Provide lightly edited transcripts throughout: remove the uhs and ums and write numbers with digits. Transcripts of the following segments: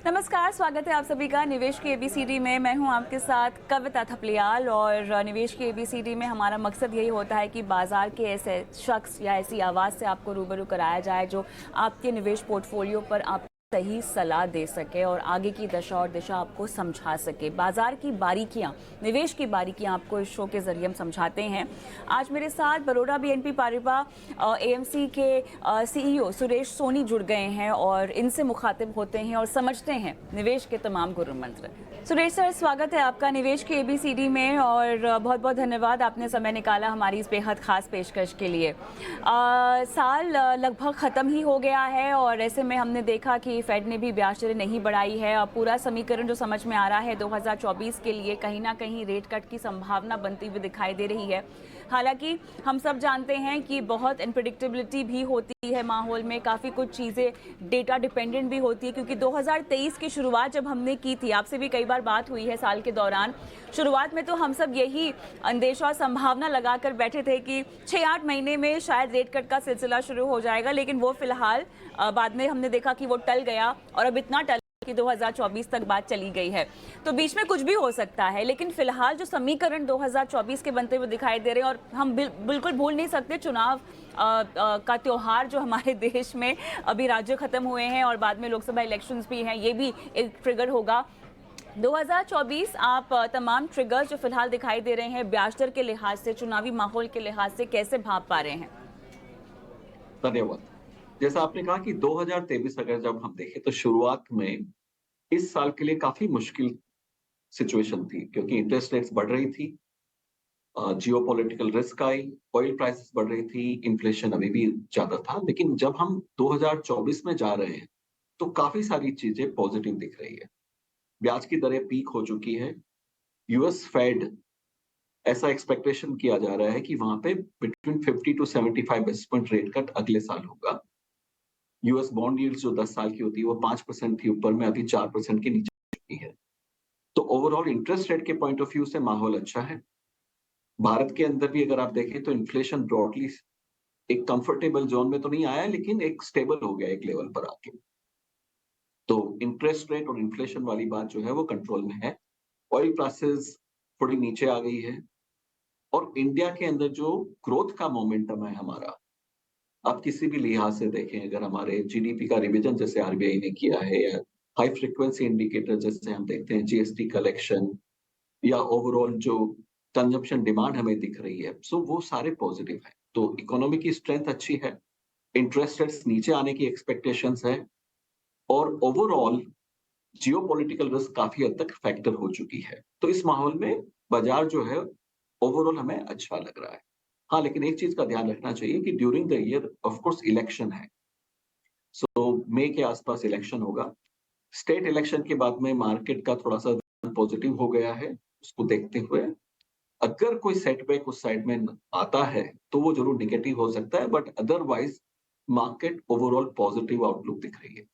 नमस्कार, स्वागत है आप सभी का निवेश की एबीसीडी में। मैं हूं आपके साथ कविता थपलियाल और निवेश की एबीसीडी में हमारा मकसद यही होता है कि बाजार के ऐसे शख्स या ऐसी आवाज़ से आपको रूबरू कराया जाए जो आपके निवेश पोर्टफोलियो पर आप सही सलाह दे सके और आगे की दशा और दिशा आपको समझा सके। बाजार की बारीकियां, निवेश की बारीकियां आपको इस शो के जरिए हम समझाते हैं। आज मेरे साथ बड़ौदा बीएनपी पारिबा एएमसी के सीईओ सुरेश सोनी जुड़ गए हैं और इनसे मुखातिब होते हैं और समझते हैं निवेश के तमाम गुरु मंत्र। सुरेश सर, स्वागत है आपका निवेश की एबीसीडी में और बहुत बहुत धन्यवाद आपने समय निकाला हमारी इस बेहद खास पेशकश के लिए। साल लगभग ख़त्म ही हो गया है और ऐसे में हमने देखा कि फेड ने भी ब्याज दरें नहीं बढ़ाई है। अब पूरा समीकरण जो समझ में आ रहा है 2024 के लिए कहीं ना कहीं रेट कट की संभावना बनती हुई दिखाई दे रही है। हालांकि हम सब जानते हैं कि बहुत अनप्रेडिक्टेबिलिटी भी होती है माहौल में, काफ़ी कुछ चीज़ें डेटा डिपेंडेंट भी होती है क्योंकि 2023 की शुरुआत जब हमने की थी, आपसे भी कई बार बात हुई है साल के दौरान, शुरुआत में तो हम सब यही अंदेशा और संभावना लगाकर बैठे थे कि 6-8 महीने में शायद रेट कट का सिलसिला शुरू हो जाएगा, लेकिन वो फिलहाल बाद में हमने देखा कि वो टल गया और अब इतना टल कि 2024 तक बात चली गई है। तो बीच में कुछ भी हो सकता है, लेकिन फिलहाल जो समीकरण 2024 के बनते हुए दिखाई दे रहे हैं और हम बिल्कुल भूल नहीं सकते चुनाव का त्योहार जो हमारे देश में अभी राज्य खत्म हुए हैं और बाद में लोकसभा इलेक्शंस भी हैं, ये भी एक ट्रिगर होगा। 2024 आप तमाम ट्रिगर्स जो फिलहाल दिखाई दे रहे हैं ब्याज दर के लिहाज से, चुनावी माहौल के लिहाज से कैसे भांप पा रहे हैं? धन्यवाद। जैसा आपने कहा कि 2023 अगर जब हम देखें तो शुरुआत में इस साल के लिए काफी मुश्किल सिचुएशन थी क्योंकि इंटरेस्ट रेट्स बढ़ रही थी, geopolitical risk I, oil prices बढ़ रही थी, इन्फ्लेशन अभी भी ज्यादा था। लेकिन जब हम 2024 में जा रहे हैं तो काफी सारी चीजें पॉजिटिव दिख रही है। ब्याज की दरें पीक हो चुकी है। यूएस फेड, ऐसा एक्सपेक्टेशन किया जा रहा है कि वहां पे between 50 to 75 basis point rate cut अगले साल होगा। यूएस बॉन्ड यील्ड्स जो 10 साल की होती है वो 5% थी ऊपर में, अभी 4% के नीचे आ चुकी है। तो ओवरऑल इंटरेस्ट रेट के पॉइंट ऑफ व्यू से माहौल अच्छा है। भारत के अंदर भी अगर आप देखें तो इन्फ्लेशन ब्रॉडली एक कंफर्टेबल जोन में तो नहीं आया, लेकिन एक स्टेबल हो गया एक लेवल पर आके। तो इंटरेस्ट रेट और इन्फ्लेशन वाली बात जो है वो कंट्रोल में है। ऑयल प्राइसेस थोड़ी नीचे आ गई है और इंडिया के अंदर जो ग्रोथ का मोमेंटम है हमारा, आप किसी भी लिहाज से देखें, अगर हमारे जीडीपी का रिवीजन जैसे आरबीआई ने किया है या हाई फ्रीक्वेंसी इंडिकेटर जैसे हम देखते हैं, जीएसटी कलेक्शन या ओवरऑल जो कंजम्पशन डिमांड हमें दिख रही है, सो वो सारे पॉजिटिव है। तो इकोनॉमी की स्ट्रेंथ अच्छी है, इंटरेस्ट रेट्स नीचे आने की एक्सपेक्टेशंस है और ओवरऑल जियोपॉलिटिकल रिस्क काफी हद तक फैक्टर हो चुकी है। तो इस माहौल में बाजार जो है ओवरऑल हमें अच्छा लग रहा है। हाँ, लेकिन एक चीज का ध्यान रखना चाहिए कि during the year of course election है, सो मई के आसपास इलेक्शन होगा। स्टेट इलेक्शन के बाद में मार्केट का थोड़ा सा पॉजिटिव हो गया है। उसको देखते हुए अगर कोई सेटबैक उस साइड में आता है तो वो जरूर निगेटिव हो सकता है, but otherwise market overall positive outlook दिख रही है।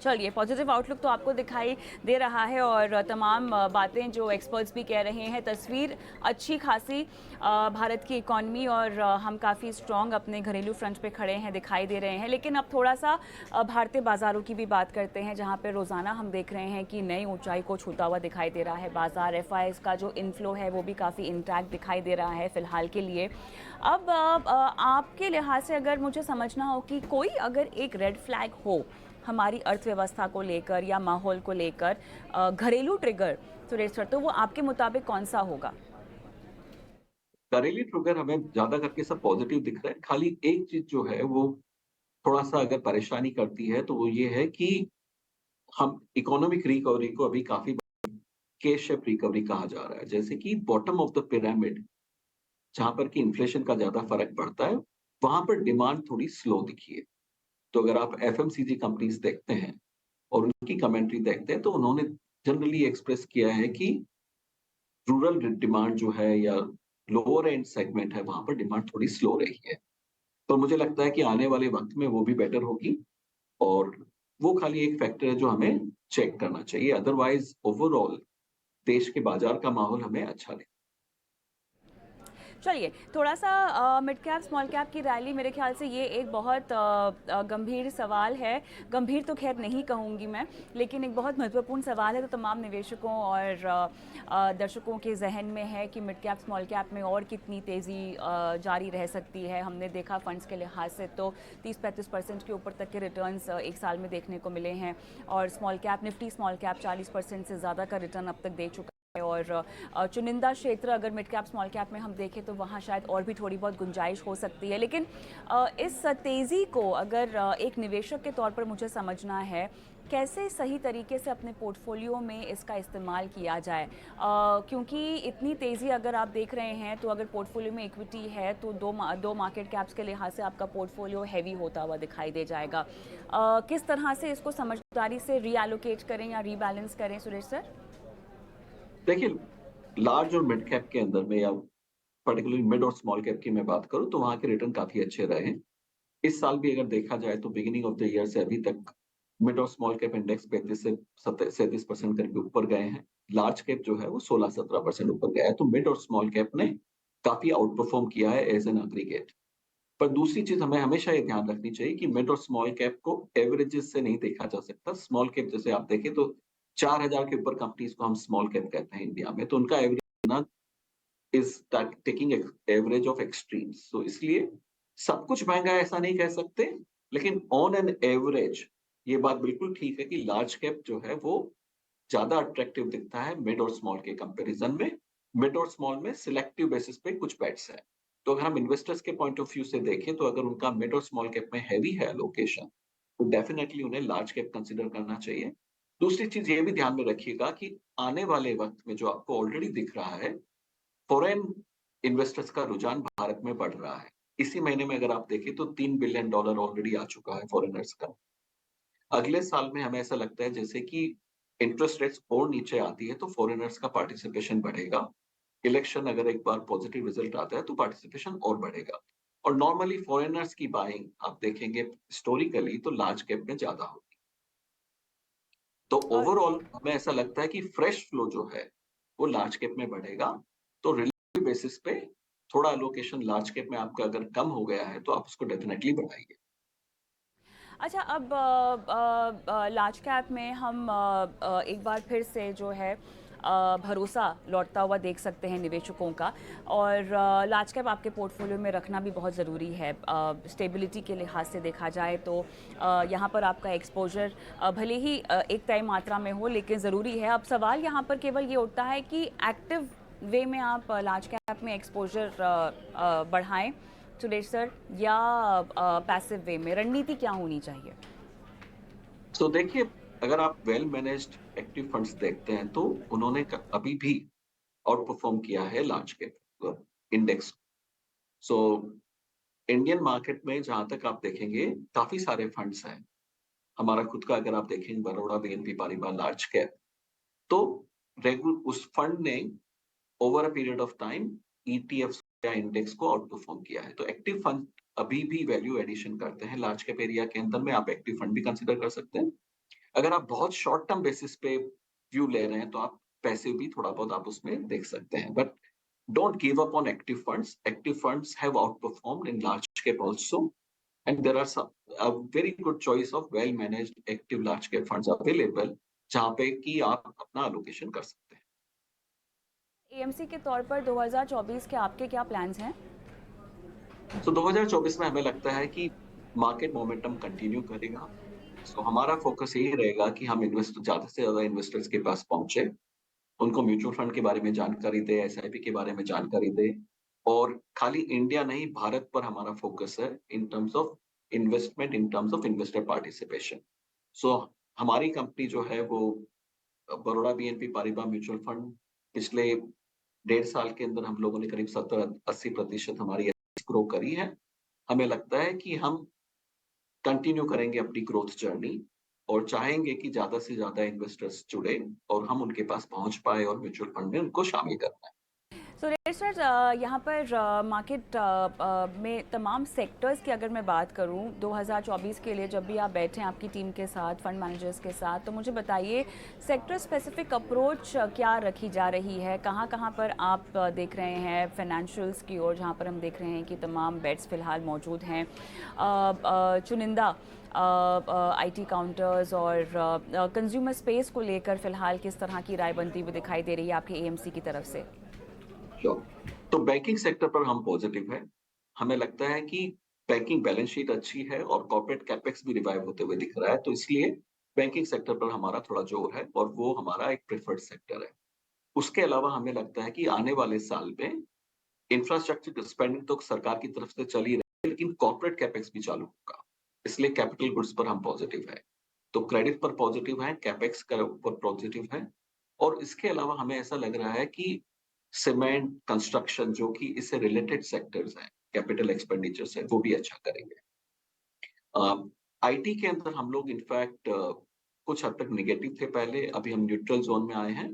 चलिए, पॉजिटिव आउटलुक तो आपको दिखाई दे रहा है और तमाम बातें जो एक्सपर्ट्स भी कह रहे हैं, तस्वीर अच्छी खासी भारत की इकॉनमी और हम काफ़ी स्ट्रॉन्ग अपने घरेलू फ्रंट पे खड़े हैं दिखाई दे रहे हैं। लेकिन अब थोड़ा सा भारतीय बाज़ारों की भी बात करते हैं, जहां पे रोज़ाना हम देख रहे हैं कि नई ऊंचाई को छूता हुआ दिखाई दे रहा है बाज़ार। एफआईआईज़ का जो इनफ्लो है वो भी काफ़ी इंटैक्ट दिखाई दे रहा है फ़िलहाल के लिए। अब आपके लिहाज से अगर मुझे समझना हो कि कोई अगर एक रेड फ्लैग हो हमारी अर्थव्यवस्था को लेकर या माहौल को लेकर, घरेलू ट्रिगर सुरेश सर, तो वो आपके मुताबिक कौन सा होगा? घरेलू ट्रिगर हमें ज्यादा करके सब पॉजिटिव दिख रहा है। खाली एक चीज जो है वो थोड़ा सा अगर परेशानी करती है तो वो ये है कि हम इकोनॉमिक रिकवरी को अभी काफी के शेप रिकवरी कहा जा रहा है। जैसे कि बॉटम ऑफ द पिरामिड जहां पर कि इन्फ्लेशन का ज्यादा फर्क पड़ता है, वहां पर डिमांड थोड़ी स्लो दिखी है। तो अगर आप एफएमसीजी कंपनीज देखते हैं और उनकी कमेंट्री देखते हैं तो उन्होंने जनरली एक्सप्रेस किया है कि रूरल डिमांड जो है या लोअर एंड सेगमेंट है, वहां पर डिमांड थोड़ी स्लो रही है। तो मुझे लगता है कि आने वाले वक्त में वो भी बेटर होगी और वो खाली एक फैक्टर है जो हमें चेक करना चाहिए। अदरवाइज ओवरऑल देश के बाजार का माहौल हमें अच्छा लगे। चलिए, थोड़ा-सा मिड कैप, स्मॉल कैप की रैली, मेरे ख़्याल से ये एक बहुत गंभीर सवाल है। गंभीर तो ख़ैर नहीं कहूँगी मैं, लेकिन एक बहुत महत्वपूर्ण सवाल है, तो तमाम निवेशकों और दर्शकों के ज़हन में है कि मिड कैप, स्मॉल कैप में और कितनी तेज़ी जारी रह सकती है। हमने देखा फंड्स के लिहाज से तो 30-35% के ऊपर तक के रिटर्न्स एक साल में देखने को मिले हैं, और small cap, Nifty small cap 40% से ज़्यादा का रिटर्न अब तक दे चुका है। और चुनिंदा क्षेत्र अगर मिड कैप स्मॉल कैप में हम देखें तो वहाँ शायद और भी थोड़ी बहुत गुंजाइश हो सकती है, लेकिन इस तेज़ी को अगर एक निवेशक के तौर पर मुझे समझना है, कैसे सही तरीके से अपने पोर्टफोलियो में इसका इस्तेमाल किया जाए, क्योंकि इतनी तेज़ी अगर आप देख रहे हैं तो अगर पोर्टफोलियो में इक्विटी है तो दो मार्केट कैप्स के लिहाज से आपका पोर्टफोलियो हैवी होता हुआ दिखाई दे जाएगा। किस तरह से इसको समझदारी से रीएलोकेट करें या रीबैलेंस करें, सुरेश सर? देखिए, लार्ज और मिड कैप के अंदर में, या पर्टिकुलरली मिड और स्मॉल कैप की मैं बात करूं, तो वहां के रिटर्न काफी अच्छे रहे हैं। इस साल भी अगर देखा जाए तो बिगिनिंग ऑफ द ईयर से अभी तक मिड और स्मॉल कैप इंडेक्स 35 से 37% करके ऊपर गए हैं। लार्ज कैप जो है वो 16-17% ऊपर गया है। तो मिड और स्मॉल कैप ने काफी आउट परफॉर्म किया है एज एन एग्रीगेट। पर दूसरी चीज हमें हमेशा ये ध्यान रखनी चाहिए कि मिड और स्मॉल कैप को एवरेजेस से नहीं देखा जा सकता। स्मॉल कैप जैसे आप देखें तो 4,000 के ऊपर कंपनीज को हम स्मॉल कैप कहते हैं इंडिया में, तो उनका average is taking average of extremes. तो इसलिए सब कुछ महंगा है ऐसा नहीं कह सकते, लेकिन ऑन एन एवरेज ये बात बिल्कुल ठीक है कि लार्ज कैप जो है वो ज्यादा अट्रैक्टिव दिखता है मिड और स्मॉल के कंपैरिजन में। मिड और स्मॉल में सिलेक्टिव बेसिस पे कुछ बेट्स है। तो अगर हम इन्वेस्टर्स के पॉइंट ऑफ व्यू से देखें तो अगर उनका मिड और स्मॉल कैप में हैवी है लोकेशन, तो डेफिनेटली उन्हें लार्ज कैप कंसिडर करना चाहिए। दूसरी चीज ये भी ध्यान में रखिएगा कि आने वाले वक्त में जो आपको ऑलरेडी दिख रहा है, फॉरेन इन्वेस्टर्स का रुझान भारत में बढ़ रहा है। इसी महीने में अगर आप देखें तो $3 बिलियन ऑलरेडी आ चुका है फॉरेनर्स का। अगले साल में हमें ऐसा लगता है जैसे कि इंटरेस्ट रेट्स और नीचे आती है तो फॉरेनर्स का पार्टिसिपेशन बढ़ेगा। इलेक्शन अगर एक बार पॉजिटिव रिजल्ट आता है तो पार्टिसिपेशन और बढ़ेगा। और नॉर्मली फॉरेनर्स की बाइंग आप देखेंगे हिस्टोरिकली तो लार्ज कैप में ज्यादा होगी। तो और ओवरऑल हमें ऐसा लगता है कि फ्रेश फ्लो जो है वो लार्ज कैप में बढ़ेगा। तो रिलेटिव बेसिस पे थोड़ा अलोकेशन लार्ज कैप में आपका अगर कम हो गया है तो आप उसको डेफिनेटली बढ़ाइए। अच्छा, अब लार्ज कैप में हम एक बार फिर से जो है भरोसा लौटता हुआ देख सकते हैं निवेशकों का, और लार्ज कैप आपके पोर्टफोलियो में रखना भी बहुत ज़रूरी है। स्टेबिलिटी के लिहाज से देखा जाए तो यहाँ पर आपका एक्सपोजर भले ही एक तय मात्रा में हो, लेकिन ज़रूरी है। अब सवाल यहाँ पर केवल ये उठता है कि एक्टिव वे में आप लार्ज कैप में एक्सपोजर बढ़ाएं, सुरेश सर, या पैसिव वे में रणनीति क्या होनी चाहिए? तो देखिए, अगर आप वेल मैनेज्ड एक्टिव फंड्स देखते हैं तो उन्होंने अभी भी आउट परफॉर्म किया है large cap index. So Indian market में जहां तक आप देखेंगे काफी सारे फंड्स हैं। हमारा खुद का अगर आप देखेंगे Baroda BNP Paribas large cap, तो रेगुलर उस फंड ने over a period of time ETF या इंडेक्स को आउट परफॉर्म किया है। तो एक्टिव फंड अभी भी वैल्यू एडिशन करते हैं लार्ज कैप एरिया के अंदर में। आप एक्टिव फंड भी कंसिडर कर सकते हैं। अगर आप बहुत शॉर्ट टर्म बेसिस पे व्यू ले रहे हैं तो आप पैसे भी थोड़ा बहुत आप उसमें देख सकते हैं, but don't give up on active funds. Active funds have outperformed in large cap also, and there are some a very good choice of well managed active large cap funds available जहाँ पे कि आप अपना allocation कर सकते हैं। AMC के तौर पर 2024 के आपके क्या प्लान्स हैं? तो 2024 में हमें लगता है कि मार्केट मोमेंटम कंटिन्यू करेगा। सो हमारा फोकस यही रहेगा कि हम इन्वेस्ट ज्यादा से ज्यादा इन्वेस्टर्स के पास पहुंचे, उनको म्यूचुअल फंड के बारे में जानकारी दे, एसआईपी के बारे में जानकारी दे। और खाली इंडिया नहीं, भारत पर हमारा फोकस है in terms of investment, in terms of investor participation. So हमारी कंपनी जो है वो Baroda BNP Paribas mutual fund, पिछले 1.5 साल के अंदर हम लोगों ने करीब 70-80% हमारी ग्रो करी है। हमें लगता है कि हम कंटिन्यू करेंगे अपनी ग्रोथ जर्नी और चाहेंगे कि ज्यादा से ज्यादा इन्वेस्टर्स जुड़े और हम उनके पास पहुंच पाए और म्यूचुअल फंड में उनको शामिल करना है। सुरेश सर, यहाँ पर मार्केट में तमाम सेक्टर्स की अगर मैं बात करूँ 2024 के लिए, जब भी आप बैठे हैं आपकी टीम के साथ, फंड मैनेजर्स के साथ, तो मुझे बताइए सेक्टर स्पेसिफिक अप्रोच क्या रखी जा रही है? कहाँ कहाँ पर आप देख रहे हैं फाइनेंशियल्स की ओर, जहाँ पर हम देख रहे हैं कि तमाम बेड्स फ़िलहाल मौजूद हैं, चुनिंदा आईटी काउंटर्स और कंज्यूमर स्पेस को लेकर फ़िलहाल किस तरह की राय बनती हुई दिखाई दे रही है आपके एएमसी की तरफ से? श्योर। तो बैंकिंग सेक्टर पर हम पॉजिटिव हैं। हमें लगता है कि बैंकिंग बैलेंस शीट अच्छी है और कॉर्पोरेट कैपेक्स भी रिवाइव होते हुए दिख रहा है, तो इसलिए बैंकिंग सेक्टर पर हमारा थोड़ा जोर है और वो हमारा एक प्रेफर्ड सेक्टर है। उसके अलावा हमें लगता है कि आने वाले साल में इंफ्रास्ट्रक्चर स्पेंडिंग तो सरकार की तरफ से चल ही रही है, लेकिन कॉर्पोरेट कैपेक्स भी चालू होगा। इसलिए कैपिटल गुड्स पर हम पॉजिटिव हैं। तो क्रेडिट पर पॉजिटिव हैं, कैपेक्स का ऊपर पॉजिटिव हैं और इसके अलावा हमें ऐसा लग रहा है कि सीमेंट, कंस्ट्रक्शन जो कि इससे रिलेटेड सेक्टर्स हैं, कैपिटल एक्सपेंडिचर्स हैं, वो भी अच्छा करेंगे। आईटी के अंदर हम लोग इनफैक्ट कुछ हद तक नेगेटिव थे पहले, अभी हम न्यूट्रल ज़ोन में आए हैं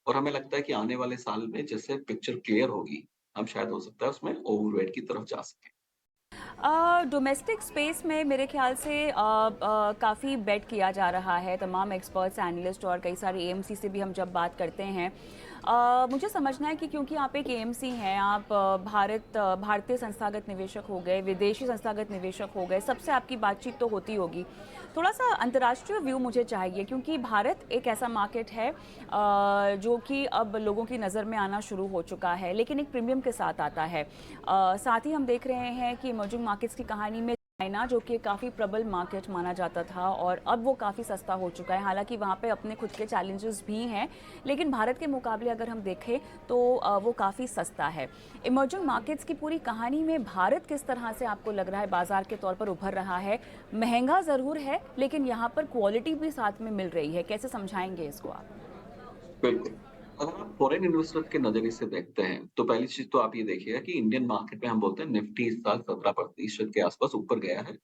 और हमें लगता है कि आने वाले साल में जैसे पिक्चर क्लियर होगी, हम शायद हो सकता है उसमें ओवरवेट की तरफ जा सकें। डोमेस्टिक स्पेस में मेरे ख्याल से काफ़ी बेट किया जा रहा है, तमाम एक्सपर्ट्स, एनालिस्ट और कई सारे एएमसी से भी हम जब बात करते हैं, मुझे समझना है कि क्योंकि आप एक एएमसी हैं, आप भारतीय संस्थागत निवेशक हो गए, विदेशी संस्थागत निवेशक हो गए, सबसे आपकी बातचीत तो होती होगी। थोड़ा सा अंतर्राष्ट्रीय व्यू मुझे चाहिए, क्योंकि भारत एक ऐसा मार्केट है जो कि अब लोगों की नज़र में आना शुरू हो चुका है, लेकिन एक प्रीमियम के साथ आता है। साथ ही हम देख रहे हैं कि इमर्जिंग मार्केट्स की कहानी में चाइना, जो कि काफ़ी प्रबल मार्केट माना जाता था, और अब वो काफ़ी सस्ता हो चुका है। हालांकि वहाँ पे अपने खुद के चैलेंजेस भी हैं, लेकिन भारत के मुकाबले अगर हम देखें तो वो काफ़ी सस्ता है। इमर्जिंग मार्केट्स की पूरी कहानी में भारत किस तरह से आपको लग रहा है बाजार के तौर पर उभर रहा है? महंगा ज़रूर है, लेकिन यहाँ पर क्वालिटी भी साथ में मिल रही है, कैसे समझाएंगे इसको आप? बिल्कुल। अगर आप फॉरेन इन्वेस्टर के नज़रिए से देखते हैं, तो पहली चीज़ तो आप ये देखिएगा कि इंडियन मार्केट में हम बोलते हैं निफ्टी इस साल 17% के आसपास ऊपर गया है।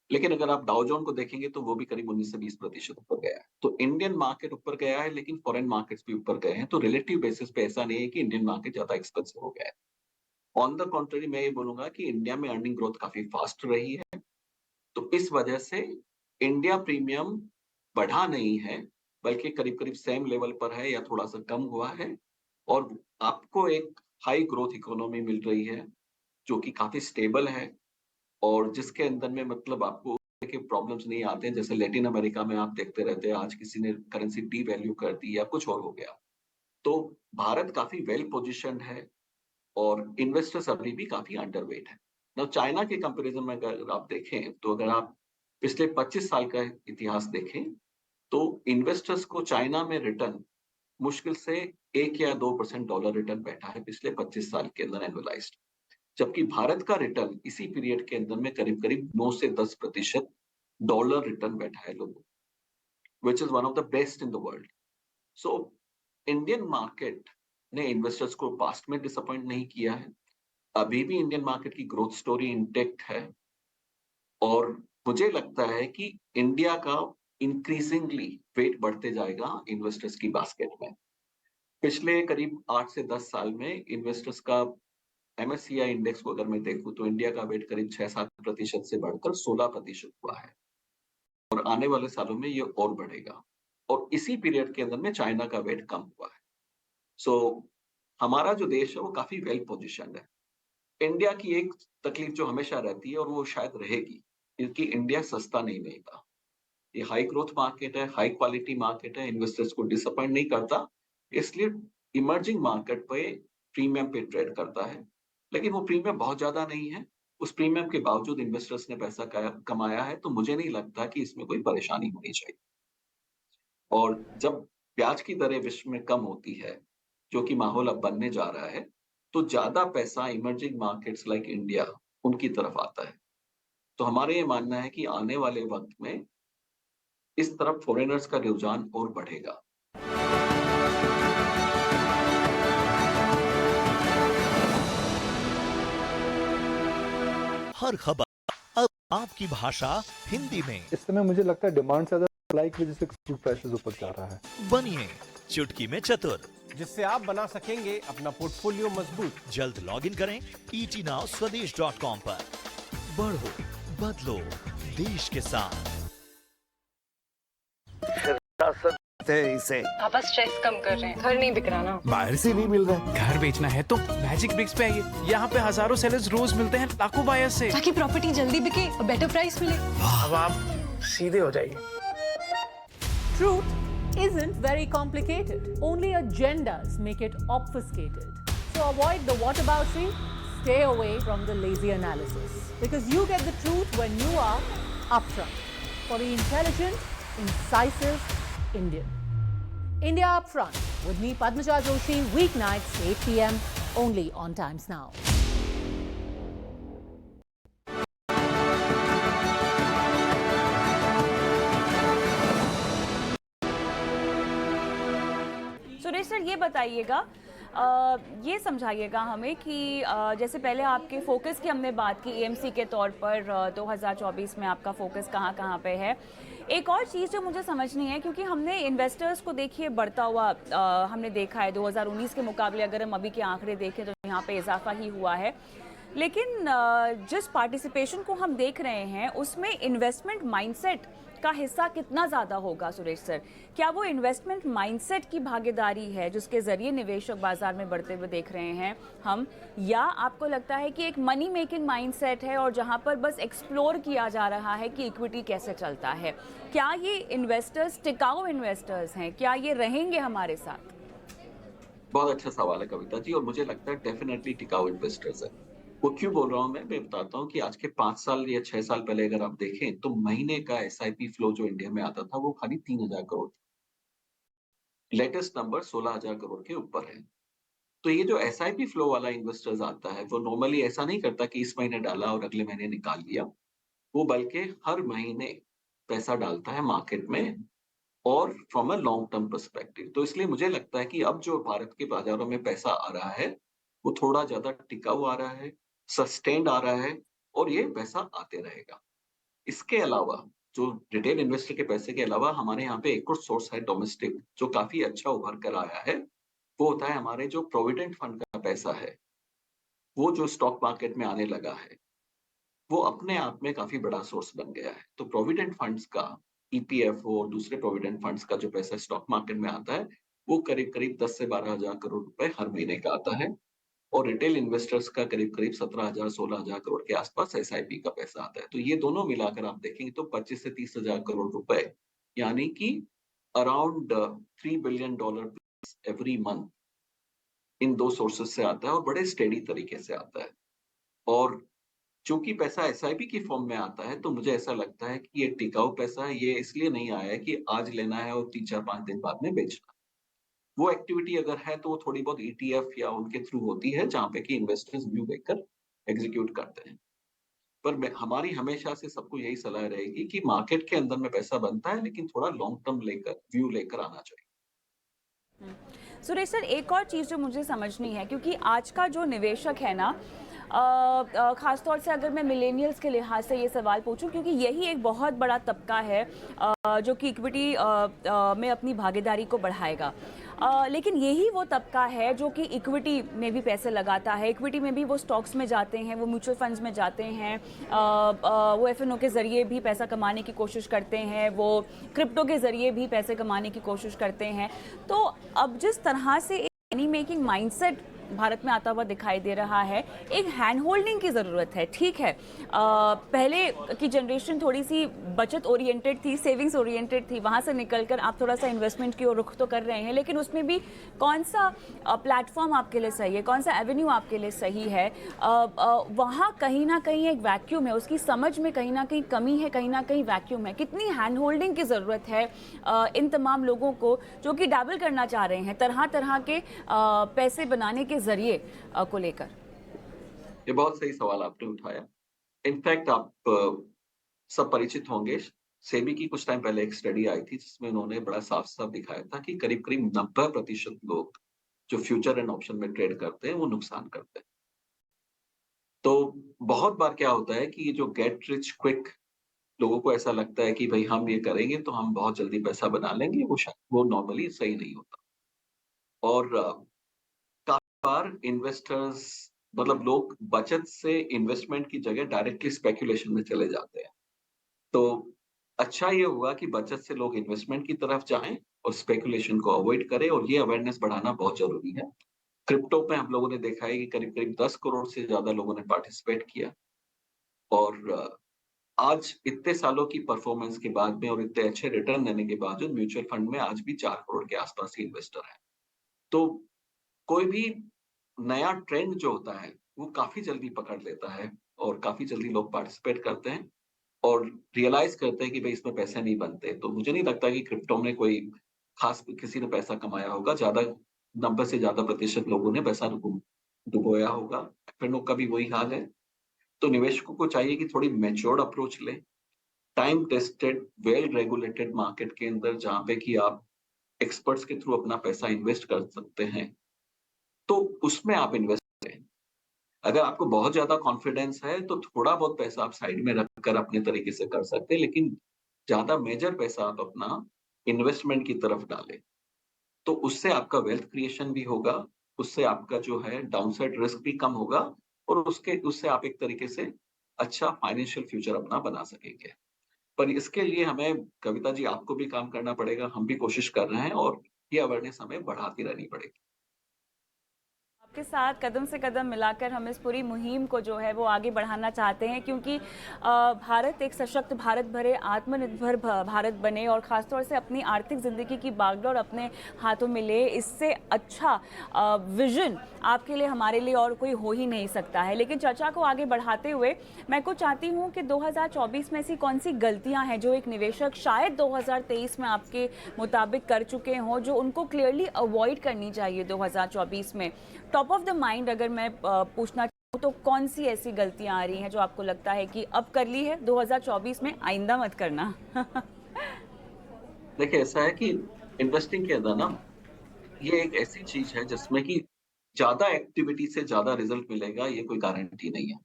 लेकिन अगर आप डाउ जोन को देखेंगे तो वो भी करीब 19 से 20% ऊपर गया है। तो इंडियन मार्केट ऊपर गया है, लेकिन फॉरेन मार्केट्स भी ऊपर गए हैं। तो रिलेटिव बेसिस पे ऐसा नहीं है कि इंडियन मार्केट ज़्यादा एक्सपेंसिव हो गया है। ऑन द कॉन्ट्ररी मैं ये बोलूँगा कि इंडिया में अर्निंग ग्रोथ काफ़ी फास्ट रही है। तो इस वजह से इंडिया प्रीमियम बढ़ा नहीं है, बल्कि करीब-करीब सेम लेवल पर है या थोड़ा-सा कम हुआ है और आपको एक हाई ग्रोथ इकोनॉमी मिल रही है, जो कि काफ़ी स्टेबल है और जिसके अंदर में मतलब आपको के प्रॉब्लम्स नहीं आते हैं। जैसे लैटिन अमेरिका में आप देखते रहते हैं, आज किसी ने करेंसी डीवैल्यू कर दी या कुछ और हो गया। तो भारत काफ़ी वेल पोज़िशन्ड है और इन्वेस्टर्स अभी भी काफ़ी अंडरवेट है। नाउ चाइना के कंपैरिज़न में अगर आप देखें, तो अगर आप पिछले 25 साल का इतिहास देखें, तो इन्वेस्टर्स को चाइना में रिटर्न मुश्किल से 1 या 2% डॉलर रिटर्न बैठा है पिछले 25 साल के अंदर एनुअलाइज़्ड। जबकि भारत का रिटर्न इसी पीरियड के अंदर में करीब-करीब 9 से 10% डॉलर रिटर्न बैठा है लोगों को, which is one of the best in the world. So Indian market ने इन्वेस्टर्स को पास्ट में डिसअपॉइंट नहीं किया है। अभी भी इंडियन मार्केट की ग्रोथ स्टोरी इंटैक्ट है और मुझे लगता है कि इंडिया का इंक्रीजिंगली वेट बढ़ते जाएगा इन्वेस्टर्स की बास्केट में। पिछले करीब 8 से 10 साल में इन्वेस्टर्स का एमएससीआई इंडेक्स को अगर मैं देखूँ तो इंडिया का वेट करीब 6-7% से बढ़कर 16% हुआ है और आने वाले सालों में ये और बढ़ेगा और इसी पीरियड के अंदर में चाइना का वेट कम हुआ है। सो हमारा जो देश है वो काफ़ी वेल पोज़िशन्ड है। इंडिया की एक तकलीफ जो हमेशा रहती है और वो शायद रहेगी, क्योंकि इंडिया सस्ता नहीं मिलता। ये हाई ग्रोथ मार्केट है, हाई क्वालिटी मार्केट है, इन्वेस्टर्स को डिसअपॉइंट नहीं करता, इसलिए इमर्जिंग मार्केट पे प्रीमियम पे ट्रेड करता है। लेकिन वो प्रीमियम बहुत ज़्यादा नहीं है, उस प्रीमियम के बावजूद इन्वेस्टर्स ने पैसा कमाया है, तो मुझे नहीं लगता कि इसमें कोई परेशानी होनी चाहिए। और जब ब्याज की दरें विश्व में कम होती है, जो कि माहौल अब बनने जा रहा है, तो ज़्यादा पैसा इमर्जिंग मार्केट्स लाइक इंडिया उनकी तरफ आता है। तो हमारा ये मानना है कि आने वाले वक़्त में इस तरफ फ़ॉरेनर्स का रुझान और बढ़ेगा। हर खबर अब आपकी भाषा हिंदी में। इस समय मुझे लगता है डिमांड से ज्यादा सप्लाई की वजह से क्रूड प्राइसेस ऊपर जा रहा है। बनिए चुटकी में चतुर। जिससे आप बना सकेंगे अपना पोर्टफोलियो मजबूत। जल्द लॉग इन करें etnowswadesh.com पर। बढ़ो, बदलो, देश के साथ। इसे पापा स्ट्रेस कम कर रहे हैं, घर नहीं बिक रहा ना। बाहर से नहीं मिल रहा। घर बेचना है तो मैजिक ब्रिक्स पे आइए। यहाँ पे हजारों सेलर्स रोज मिलते हैं लाखों बायर्स से, ताकि प्रॉपर्टी जल्दी बिके और बेटर प्राइस मिले। अब आप सीधे हो जाइए। Truth isn't very complicated. Only agendas make it obfuscated. So avoid the whataboutery, stay away from the lazy analysis. Because you get the truth when you are upfront. For the intelligent, incisive Indian. India Upfront with me, Padmaja Joshi, weeknights 8 p.m. only on Times Now. Suresh sir, ये बताइएगा, ये समझाइएगा हमें कि जैसे पहले आपके focus की हमने बात की एएमसी के तौर पर 2024 में आपका फोकस कहाँ कहाँ पे है। एक और चीज़ जो मुझे समझनी है, क्योंकि हमने इन्वेस्टर्स को देखिए बढ़ता हुआ हमने देखा है 2019 के मुकाबले अगर हम अभी के आंकड़े देखें तो यहाँ पे इजाफा ही हुआ है, लेकिन जिस पार्टिसिपेशन को हम देख रहे हैं उसमें इन्वेस्टमेंट माइंडसेट का हिस्सा कितना ज़्यादा होगा सुरेश सर? क्या वो इन्वेस्टमेंट माइंडसेट की भागीदारी है जिसके ज़रिए निवेशक बाजार में बढ़ते हुए देख रहे हैं हम, या आपको लगता है कि एक मनी मेकिंग माइंडसेट है और जहां पर बस एक्सप्लोर किया जा रहा है कि इक्विटी कैसे चलता है? क्या ये इन्वेस्टर्स टिकाऊ इन्वेस्टर्स हैं? क्या ये रहेंगे हमारे साथ? बहुत अच्छा सवाल है कविता जी, और मुझे लगता है डेफिनेटली टिकाऊ इन्वेस्टर्स है। वो क्यों बोल रहा हूँ मैं बताता हूँ कि आज के 5 साल या 6 साल पहले अगर आप देखें तो महीने का एसआईपी फ्लो जो इंडिया में आता था वो खाली 3,000 करोड़ था। लेटेस्ट नंबर 16,000 करोड़ के ऊपर है। तो ये जो एसआईपी फ्लो वाला इन्वेस्टर्स आता है वो नॉर्मली ऐसा नहीं करता कि इस महीने डाला और अगले महीने निकाल लिया, वो बल्कि हर महीने पैसा डालता है मार्केट में और from a long term perspective. तो इसलिए मुझे लगता है कि अब जो भारत के बाजारों में पैसा आ रहा है वो थोड़ा ज्यादा टिकाऊ आ रहा है, सस्टेन्ड आ रहा है और ये पैसा आते रहेगा। इसके अलावा जो रिटेल इन्वेस्टर के पैसे के अलावा हमारे यहाँ पे एक और सोर्स है डोमेस्टिक जो काफी अच्छा उभर कर आया है, वो होता है हमारे जो प्रोविडेंट फंड का पैसा है, वो जो स्टॉक मार्केट में आने लगा है वो अपने आप में काफी बड़ा सोर्स बन गया है। तो प्रोविडेंट फंड्स का ईपीएफओ और दूसरे प्रोविडेंट फंड्स का जो पैसा स्टॉक मार्केट में आता है वो करीब करीब 10 से 12,000 करोड़ रुपए हर महीने का आता है, और रिटेल इन्वेस्टर्स का करीब करीब 17,000 16,000 करोड़ के आसपास एसआईपी का पैसा आता है। तो ये दोनों मिलाकर आप देखेंगे तो 25 से 30,000 करोड़ रुपए, यानी कि around $3 billion every month in दो सोर्सेस से आता है और बड़े स्टेडी तरीके से आता है। और चूंकि पैसा एसआईपी की फॉर्म में आता है तो मुझे ऐसा लगता है कि ये टिकाऊ पैसा है, ये इसलिए नहीं आया है कि आज लेना है और 3-4-5 दिन बाद में बेचना। वो एक्टिविटी अगर है तो वो थोड़ी बहुत ईटीएफ या उनके थ्रू होती है जहां पे कि इन्वेस्टर्स व्यू देकर एग्जीक्यूट करते हैं। पर हमारी हमेशा से सबको यही सलाह रहेगी कि मार्केट के अंदर में पैसा बनता है लेकिन थोड़ा लॉन्ग टर्म लेकर व्यू लेकर आना चाहिए। सुरेश सर, एक और चीज़ जो मुझे समझनी है, क्योंकि आज का जो निवेशक है ना, ख़ासतौर से अगर मैं मिलेनियल्स के लिहाज से ये सवाल पूछूं, क्योंकि यही एक बहुत बड़ा तबका है जो कि इक्विटी में अपनी भागीदारी को बढ़ाएगा, लेकिन यही वो तबका है जो कि इक्विटी में भी पैसे लगाता है, इक्विटी में भी वो स्टॉक्स में जाते हैं, वो म्यूचुअल फंड्स में जाते हैं, वो एफएनओ के ज़रिए भी पैसा कमाने की कोशिश करते हैं, वो क्रिप्टो के ज़रिए भी पैसे कमाने की कोशिश करते हैं। तो अब जिस तरह से एक मनी मेकिंग माइंडसेट भारत में आता हुआ दिखाई दे रहा है, एक हैंड होल्डिंग की ज़रूरत है। ठीक है, पहले की जनरेशन थोड़ी सी बचत ओरिएंटेड थी, सेविंग्स ओरिएंटेड थी, वहाँ से निकलकर आप थोड़ा सा इन्वेस्टमेंट की ओर रुख तो कर रहे हैं, लेकिन उसमें भी कौन सा प्लेटफॉर्म आपके लिए सही है, कौन सा एवेन्यू आपके लिए सही है, वहाँ कहीं ना कहीं एक वैक्यूम है, उसकी समझ में कहीं ना कहीं कमी है, कहीं ना कहीं वैक्यूम है। कितनी हैंड होल्डिंग की ज़रूरत है इन तमाम लोगों को जो कि डैबल करना चाह रहे हैं तरह तरह के पैसे बनाने के जरिए को लेकर? ये बहुत सही सवाल आपने उठाया। इनफैक्ट आप सब परिचित होंगे, सेबी की कुछ टाइम पहले एक स्टडी आई थी जिसमें उन्होंने बड़ा साफ साफ दिखाया था कि करीब करीब 90% लोग जो फ्यूचर एंड ऑप्शन में ट्रेड करते हैं वो नुकसान करते हैं। तो बहुत बार क्या होता है कि ये जो गेट रिच क्विक, लोगों को ऐसा लगता है कि भाई हम ये करेंगे तो हम बहुत जल्दी पैसा बना लेंगे, वो नॉर्मली सही नहीं होता। और काफी बार इन्वेस्टर्स मतलब लोग बचत से इन्वेस्टमेंट की जगह डायरेक्टली स्पेकुलेशन में चले जाते हैं। तो अच्छा ये हुआ कि बचत से लोग इन्वेस्टमेंट की तरफ जाएं और स्पेकुलेशन को अवॉइड करें, और ये अवेयरनेस बढ़ाना बहुत जरूरी है। क्रिप्टो पे हम लोगों ने देखा है कि करीब-करीब 10 करोड़ से ज्यादा लोगों ने पार्टिसिपेट किया, और आज इतने सालों की परफॉर्मेंस के बाद में और इतने अच्छे रिटर्न देने के बावजूद म्यूचुअल फंड में आज भी 4 करोड़ के आसपास ही इन्वेस्टर हैं। तो कोई भी नया ट्रेंड जो होता है, वो काफ़ी जल्दी पकड़ लेता है और काफ़ी जल्दी लोग पार्टिसिपेट करते हैं और रियलाइज़ करते हैं कि भई इसमें पैसे नहीं बनते। तो मुझे नहीं लगता कि क्रिप्टो में कोई ख़ास किसी ने पैसा कमाया होगा। ज़्यादा 90 से ज़्यादा प्रतिशत लोगों ने पैसा डुबोया होगा। एफ-एंड-ओ का भी वही हाल है। तो निवेशकों को चाहिए कि थोड़ी मैच्योर्ड अप्रोच लें, time tested, well regulated market के अंदर जहाँ पे कि आप एक्सपर्ट्स के थ्रू अपना पैसा इन्वेस्ट कर सकते हैं, तो उसमें आप इन्वेस्ट करें। अगर आपको बहुत ज़्यादा कॉन्फिडेंस है, तो थोड़ा बहुत पैसा आप साइड में रखकर अपने तरीके से कर सकते हैं, लेकिन ज़्यादा मेजर पैसा आप अपना इन्वेस्टमेंट की तरफ डालें। तो उससे आपका वेल्थ क्रिएशन भी होगा, उससे आपका जो है डाउनसाइड रिस्क भी कम होगा, और उससे आप एक तरीके से अच्छा फाइनेंशियल फ्यूचर अपना बना सकेंगे। पर इसके लिए हमें, कविता जी, आपको भी काम करना पड़ेगा, हम भी कोशिश कर रहे हैं, और ये अवेयरनेस हमें बढ़ाती रहनी पड़ेगी। आपके साथ कदम से कदम मिलाकर हम इस पूरी मुहिम को जो है वो आगे बढ़ाना चाहते हैं, क्योंकि भारत एक सशक्त भारत भरे, आत्मनिर्भर भारत बने और ख़ासतौर से अपनी आर्थिक ज़िंदगी की बागडोर अपने हाथों में ले। इससे अच्छा विजन आपके लिए, हमारे लिए और कोई हो ही नहीं सकता है। लेकिन चर्चा को आगे बढ़ाते हुए मैं को चाहती हूँ कि 2024 में ऐसी कौन सी गलतियाँ हैं जो एक निवेशक शायद 2023 में आपके मुताबिक कर चुके हों, जो उनको क्लियरली अवॉइड करनी चाहिए 2024 में। टॉप ऑफ द माइंड अगर मैं पूछना चाहूँ तो कौन सी ऐसी गलतियां आ रही हैं जो आपको लगता है कि अब कर ली है, 2024 में आइंदा मत करना? देखिए, ऐसा है कि इन्वेस्टिंग के अंदर ना, ये एक ऐसी चीज है जिसमें कि ज्यादा एक्टिविटी से ज्यादा रिजल्ट मिलेगा, ये कोई गारंटी नहीं है।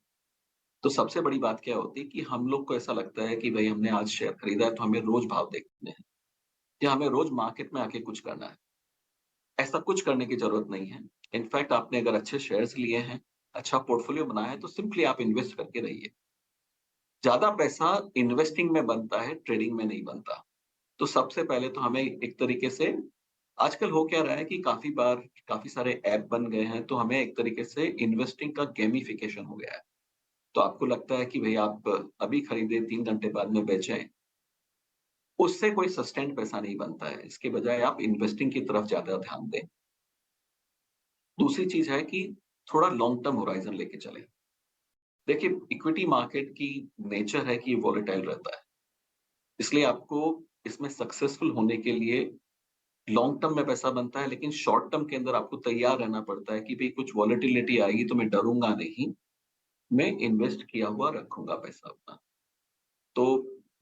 तो सबसे बड़ी बात क्या होती है कि हम लोग को ऐसा लगता है कि भाई हमने आज शेयर खरीदा है तो हमें रोज भाव देखने हैं, या हमें रोज मार्केट में आके कुछ करना है। ऐसा कुछ करने की जरूरत नहीं है। इनफैक्ट आपने अगर अच्छे शेयर्स लिए हैं, अच्छा पोर्टफोलियो बनाया है, तो सिंपली आप इन्वेस्ट करके रहिए। ज्यादा पैसा इन्वेस्टिंग में बनता है, ट्रेडिंग में नहीं बनता। तो सबसे पहले तो हमें एक तरीके से, आजकल हो क्या रहा है कि काफी बार काफी सारे ऐप बन गए हैं, तो हमें एक तरीके से इन्वेस्टिंग का गेमिफिकेशन हो गया है। तो आपको लगता है कि भई आप अभी खरीदे 3 घंटे बाद में बेचें, उससे कोई सस्टेन्ड पैसा नहीं बनता है। इसके बजाय आप इन्वेस्टिंग की तरफ ज़्यादा ध्यान दें। दूसरी चीज़ है कि थोड़ा लॉन्ग टर्म होराइज़न लेके चलें। देखिए, इक्विटी मार्केट की नेचर है कि ये वोलेटाइल रहता है। इसलिए आपको इसमें सक्सेसफुल होने के लिए लॉन्ग टर्म में पैसा बनता है, लेकिन शॉर्ट टर्म के अंदर आपको तैयार रहना पड़ता है कि भई कुछ वॉलेटिलिटी आएगी तो मैं डरूँगा नहीं, मैं इन्वेस्ट किया हुआ रखूँगा पैसा अपना। तो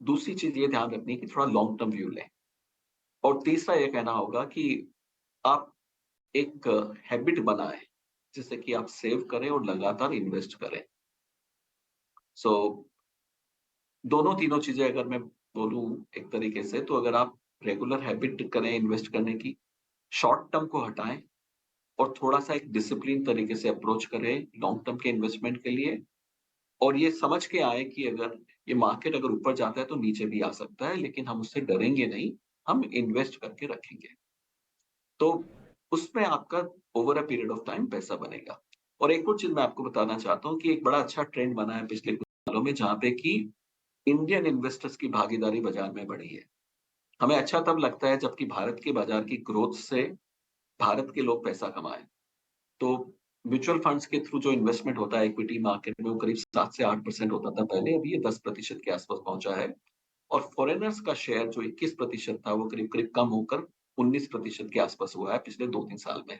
दूसरी चीज़ ये ध्यान रखनी है कि थोड़ा लॉन्ग टर्म व्यू लें। और तीसरा ये कहना होगा कि आप एक हैबिट बनाएँ, जिससे कि आप सेव करें और लगातार इन्वेस्ट करें। सो दोनों तीनों चीज़ें अगर मैं बोलूँ एक तरीके से, तो अगर आप रेगुलर हैबिट करें इन्वेस्ट करने की, शॉर्ट टर्म को हटाएँ और थोड़ा-सा एक डिसिप्लिन तरीके से अप्रोच करें लॉन्ग टर्म के इन्वेस्टमेंट के लिए, और ये समझ के आएँ कि अगर ये मार्केट अगर ऊपर जाता है तो नीचे भी आ सकता है, लेकिन हम उससे डरेंगे नहीं, हम इन्वेस्ट करके रखेंगे। तो उसमें आपका over a period of time पैसा बनेगा। और एक और चीज़ मैं आपको बताना चाहता हूँ कि एक बड़ा अच्छा ट्रेंड बना है पिछले कुछ सालों में, जहाँ पे कि इंडियन इन्वेस्टर्स की भागीदारी बाज़ार में बढ़ी है। हमें अच्छा तब लगता है जबकि भारत के बाज़ार की ग्रोथ से भारत के लोग पैसा कमाएँ। तो म्यूचुअल फंड्स के थ्रू जो इन्वेस्टमेंट होता है इक्विटी मार्केट में, वो करीब 7 से 8% होता था पहले, अभी ये 10% के आस-पास पहुँचा है। और फॉरेनर्स का शेयर जो 21% था, वो करीब-करीब कम होकर 19% के आस-पास हुआ है पिछले 2-3 साल में।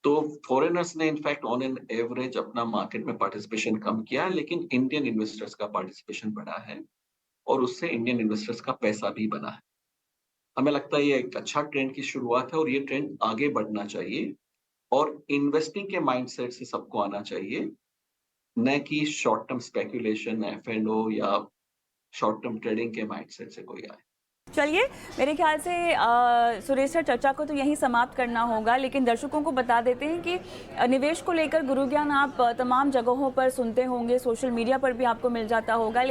तो फॉरेनर्स ने इनफैक्ट ऑन एन एवरेज अपना मार्केट में पार्टिसिपेशन कम किया है, लेकिन इंडियन इन्वेस्टर्स का पार्टिसिपेशन बढ़ा है, और उससे इंडियन इन्वेस्टर्स का पैसा भी बना है। हमें लगता है ये एक अच्छा ट्रेंड की शुरुआत है, और ये ट्रेंड आगे बढ़ना चाहिए, और इन्वेस्टिंग के माइंडसेट से सबको आना चाहिए, न कि short term speculation, F and O या शॉर्ट टर्म ट्रेडिंग के माइंडसेट से कोई आए। चलिए, मेरे ख्याल से सुरेश सर, चर्चा को तो यहीं समाप्त करना होगा, लेकिन दर्शकों को बता देते हैं कि निवेश को लेकर गुरु ज्ञान आप तमाम जगहों पर सुनते होंगे, सोशल मीडिया पर भी आपको मिल जाता होगा।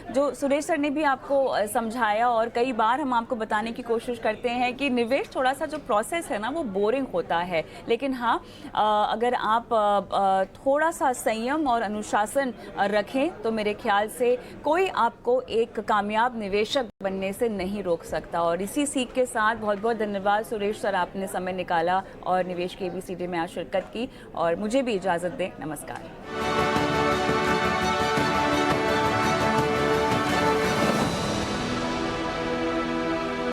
जो सुरेश सर ने भी आपको समझाया और कई बार हम आपको बताने की कोशिश करते हैं कि निवेश थोड़ा सा जो प्रोसेस है ना वो बोरिंग होता है, लेकिन हाँ अगर आप थोड़ा सा संयम और अनुशासन रखें तो मेरे ख्याल से कोई आपको एक कामयाब निवेशक बनने से नहीं रोक सकता। और इसी सीख के साथ बहुत बहुत धन्यवाद सुरेश सर, आपने समय निकाला और निवेश के ABCD में आज शिरकत की, और मुझे भी इजाज़त दें। नमस्कार।